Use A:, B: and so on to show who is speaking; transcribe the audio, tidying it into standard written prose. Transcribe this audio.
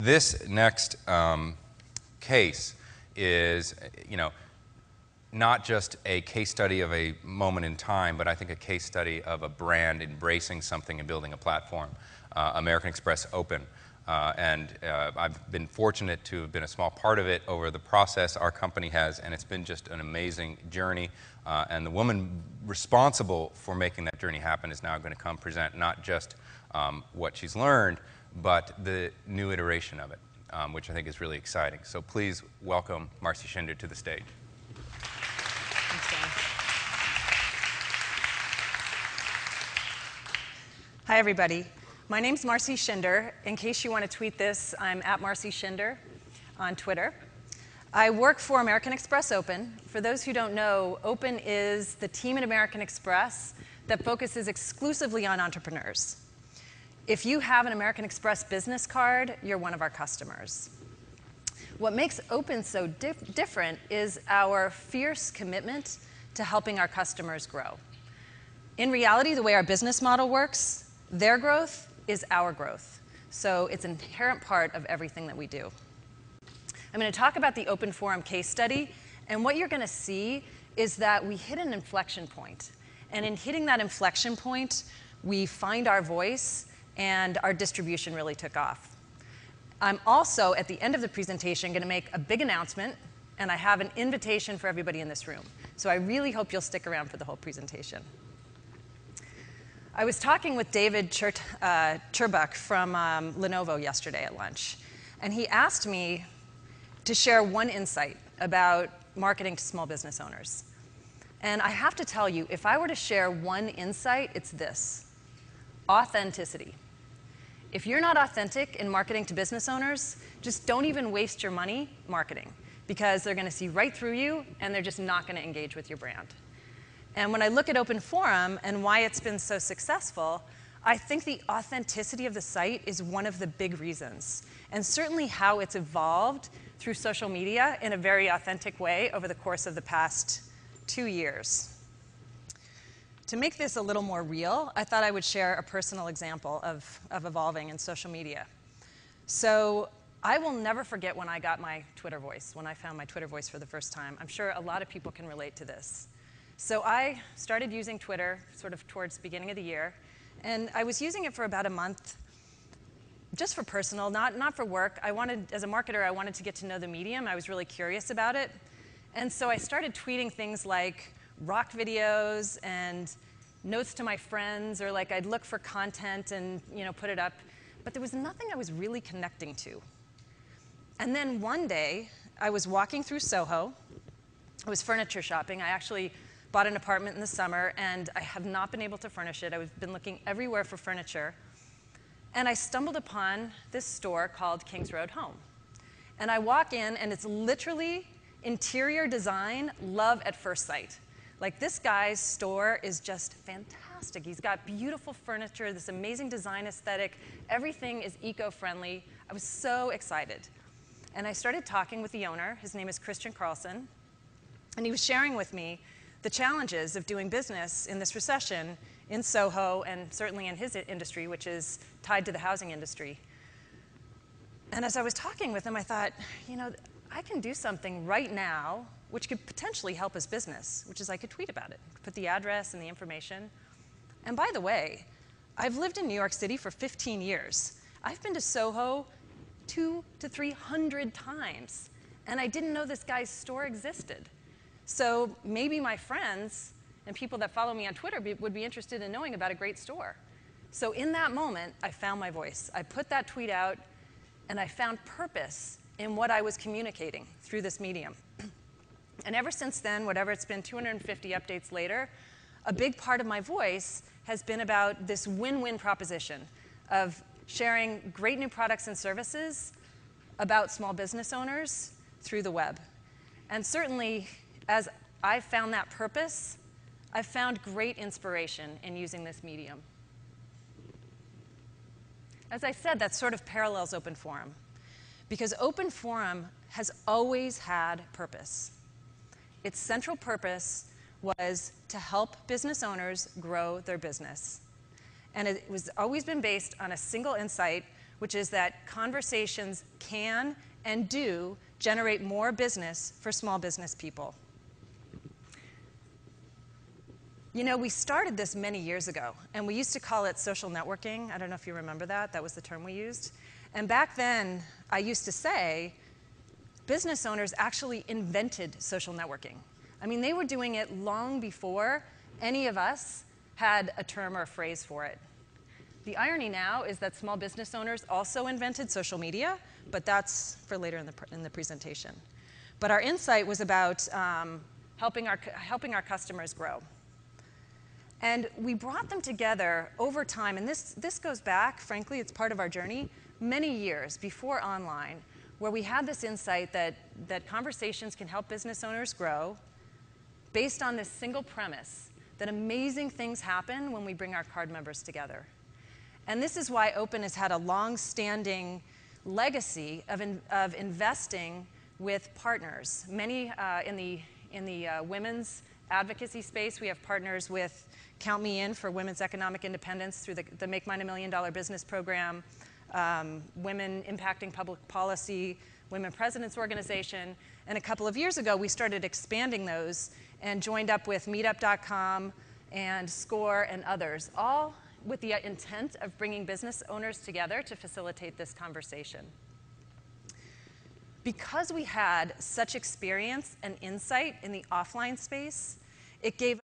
A: This next case is, not just a case study of a moment in time, but I think a case study of a brand embracing something and building a platform. American Express Open. I've been fortunate to have been a small part of it over the process our company has, and it's been just an amazing journey. And the woman responsible for making that journey happen is now going to come present not just what she's learned, but the new iteration of it, which I think is really exciting. So please welcome Marcy Shinder to the stage.
B: Hi, everybody. My name's Marcy Shinder. In case you want to tweet this, I'm at Marcy Shinder on Twitter. I work for American Express Open. For those who don't know, Open is the team at American Express that focuses exclusively on entrepreneurs. If you have an American Express business card, you're one of our customers. What makes Open so different is our fierce commitment to helping our customers grow. In reality, the way our business model works, their growth is our growth. So it's an inherent part of everything that we do. I'm going to talk about the Open Forum case study, and what you're going to see is that we hit an inflection point. And in hitting that inflection point, we find our voice, and our distribution really took off. I'm also, at the end of the presentation, going to make a big announcement, and I have an invitation for everybody in this room. So I really hope you'll stick around for the whole presentation. I was talking with David Cherbuck from Lenovo yesterday at lunch, and he asked me to share one insight about marketing to small business owners. And I have to tell you, if I were to share one insight, it's this: authenticity. If you're not authentic in marketing to business owners, just don't even waste your money marketing, because they're going to see right through you, and they're just not going to engage with your brand. And when I look at Open Forum and why it's been so successful, I think the authenticity of the site is one of the big reasons, and certainly how it's evolved through social media in a very authentic way over the course of the past 2 years. To make this a little more real, I thought I would share a personal example of evolving in social media. So I will never forget when I got my Twitter voice, when I found my Twitter voice for the first time. I'm sure a lot of people can relate to this. So I started using Twitter sort of towards the beginning of the year, and I was using it for about a month, just for personal, not for work. As a marketer, I wanted to get to know the medium. I was really curious about it. And so I started tweeting things like rock videos and notes to my friends, or like I'd look for content and put it up. But there was nothing I was really connecting to. And then one day, I was walking through Soho. I was furniture shopping. I actually bought an apartment in the summer, and I have not been able to furnish it. I've been looking everywhere for furniture. And I stumbled upon this store called Kings Road Home. And I walk in, and it's literally interior design, love at first sight. Like, this guy's store is just fantastic. He's got beautiful furniture, this amazing design aesthetic. Everything is eco-friendly. I was so excited. And I started talking with the owner. His name is Christian Carlson. And he was sharing with me the challenges of doing business in this recession in Soho, and certainly in his industry, which is tied to the housing industry. And as I was talking with him, I thought, I can do something right now which could potentially help his business, which is I could tweet about it, put the address and the information. And by the way, I've lived in New York City for 15 years. I've been to Soho 200 to 300 times, and I didn't know this guy's store existed. So maybe my friends and people that follow me on Twitter would be interested in knowing about a great store. So in that moment, I found my voice. I put that tweet out, and I found purpose in what I was communicating through this medium. And ever since then, whatever it's been, 250 updates later, a big part of my voice has been about this win-win proposition of sharing great new products and services about small business owners through the web. And certainly, as I've found that purpose, I've found great inspiration in using this medium. As I said, that sort of parallels Open Forum, because Open Forum has always had purpose. Its central purpose was to help business owners grow their business. And it was always been based on a single insight, which is that conversations can and do generate more business for small business people. You know, we started this many years ago, and we used to call it social networking. I don't know if you remember that. That was the term we used. And back then, I used to say, business owners actually invented social networking. I mean, they were doing it long before any of us had a term or a phrase for it. The irony now is that small business owners also invented social media, but that's for later in the presentation. But our insight was about helping our customers grow. And we brought them together over time, and this goes back, frankly, it's part of our journey, many years before online, where we had this insight that conversations can help business owners grow based on this single premise, that amazing things happen when we bring our card members together. And this is why Open has had a long-standing legacy of investing with partners. Many in the women's advocacy space, we have partners with Count Me In for women's economic independence through the Make Mine $1 Million Business Program, Women Impacting Public Policy, Women Presidents Organization, and a couple of years ago we started expanding those and joined up with Meetup.com and SCORE and others, all with the intent of bringing business owners together to facilitate this conversation. Because we had such experience and insight in the offline space, it gave